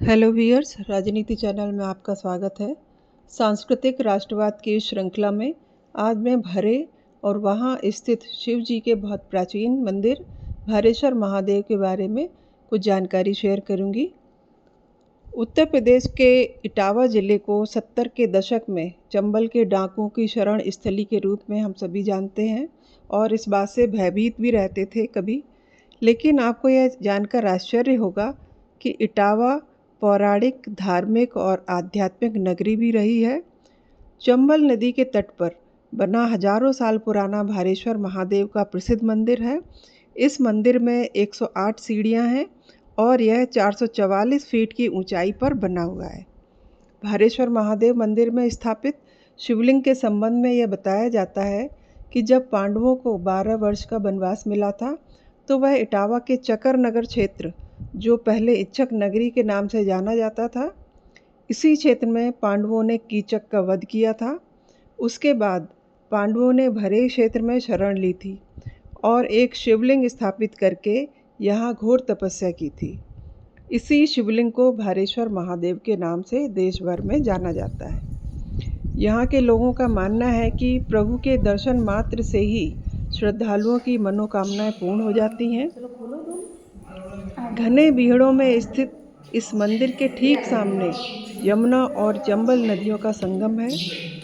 Hello viewers, राजनीति channel में आपका स्वागत है। सांस्कृतिक राष्ट्रवाद की इस श्रृंखला में आज मैं भरे और वहाँ स्थित शिव जी के बहुत प्राचीन मंदिर भारेश्वर महादेव के बारे में कुछ जानकारी शेयर करूँगी। उत्तर प्रदेश के इटावा ज़िले को 70 के दशक में चंबल के डाकुओं की शरण स्थली के रूप में हम सभी जानते हैं और इस बात से भयभीत भी रहते थे कभी। लेकिन आपको यह जानकर आश्चर्य होगा कि इटावा पौराणिक, धार्मिक और आध्यात्मिक नगरी भी रही है। चंबल नदी के तट पर बना हजारों साल पुराना भारेश्वर महादेव का प्रसिद्ध मंदिर है। इस मंदिर में 108 सीढ़ियां हैं और यह 444 फीट की ऊंचाई पर बना हुआ है। भारेश्वर महादेव मंदिर में स्थापित शिवलिंग के संबंध में यह बताया जाता है कि जब पांडवों को 12 वर्ष का वनवास मिला था तो वह इटावा के चकर नगर क्षेत्र, जो पहले इच्छक नगरी के नाम से जाना जाता था, इसी क्षेत्र में पांडवों ने कीचक का वध किया था। उसके बाद पांडवों ने भरे क्षेत्र में शरण ली थी और एक शिवलिंग स्थापित करके यहाँ घोर तपस्या की थी। इसी शिवलिंग को भारेश्वर महादेव के नाम से देश भर में जाना जाता है। यहाँ के लोगों का मानना है कि प्रभु के दर्शन मात्र से ही श्रद्धालुओं की मनोकामनाएं पूर्ण हो जाती हैं। घने बीहड़ों में स्थित इस मंदिर के ठीक सामने यमुना और चंबल नदियों का संगम है,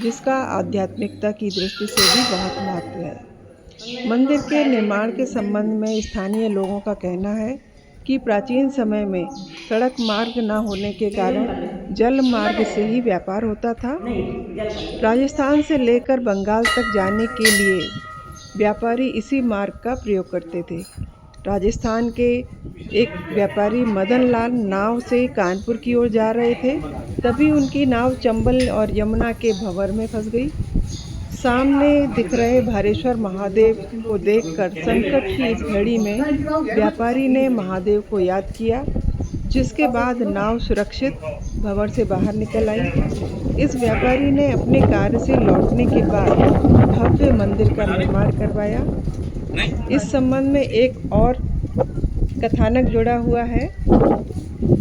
जिसका आध्यात्मिकता की दृष्टि से भी बहुत महत्व है। मंदिर के निर्माण के संबंध में स्थानीय लोगों का कहना है कि प्राचीन समय में सड़क मार्ग न होने के कारण जल मार्ग से ही व्यापार होता था। राजस्थान से लेकर बंगाल तक जाने के लिए व्यापारी इसी मार्ग का प्रयोग करते थे। राजस्थान के एक व्यापारी मदन लाल नाव से कानपुर की ओर जा रहे थे, तभी उनकी नाव चंबल और यमुना के भंवर में फंस गई। सामने दिख रहे भारेश्वर महादेव को देखकर संकट की इस घड़ी में व्यापारी ने महादेव को याद किया, जिसके बाद नाव सुरक्षित भंवर से बाहर निकल आई। इस व्यापारी ने अपने कार्य से लौटने के बाद भव्य मंदिर का निर्माण करवाया। इस संबंध में एक और कथानक जुड़ा हुआ है।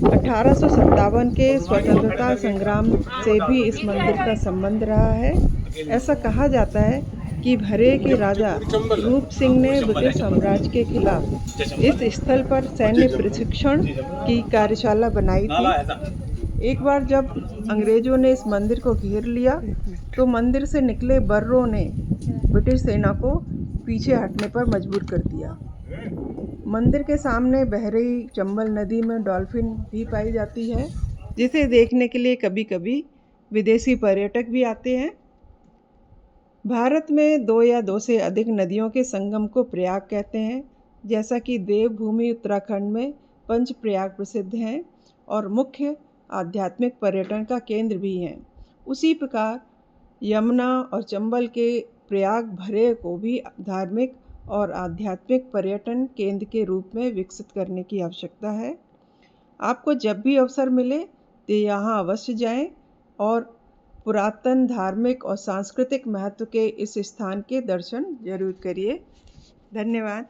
1857 के स्वतंत्रता संग्राम से भी इस मंदिर का संबंध रहा है। ऐसा कहा जाता है कि भरे के राजा रूप सिंह ने ब्रिटिश साम्राज्य के खिलाफ इस स्थल पर सैन्य प्रशिक्षण की कार्यशाला बनाई थी। एक बार जब अंग्रेजों ने इस मंदिर को घेर लिया तो मंदिर से निकले बर्रों ने ब्रिटिश सेना को पीछे हटने पर मजबूर कर दिया। मंदिर के सामने बह रही चंबल नदी में डॉल्फिन भी पाई जाती है, जिसे देखने के लिए कभी कभी विदेशी पर्यटक भी आते हैं। भारत में 2 या 2 से अधिक नदियों के संगम को प्रयाग कहते हैं, जैसा कि देवभूमि उत्तराखंड में पंचप्रयाग प्रसिद्ध हैं और मुख्य आध्यात्मिक पर्यटन का केंद्र भी हैं। उसी प्रकार यमुना और चंबल के प्रयाग भरे को भी धार्मिक और आध्यात्मिक पर्यटन केंद्र के रूप में विकसित करने की आवश्यकता है। आपको जब भी अवसर मिले तो यहाँ अवश्य जाएं और पुरातन, धार्मिक और सांस्कृतिक महत्व के इस स्थान के दर्शन जरूर करिए। धन्यवाद।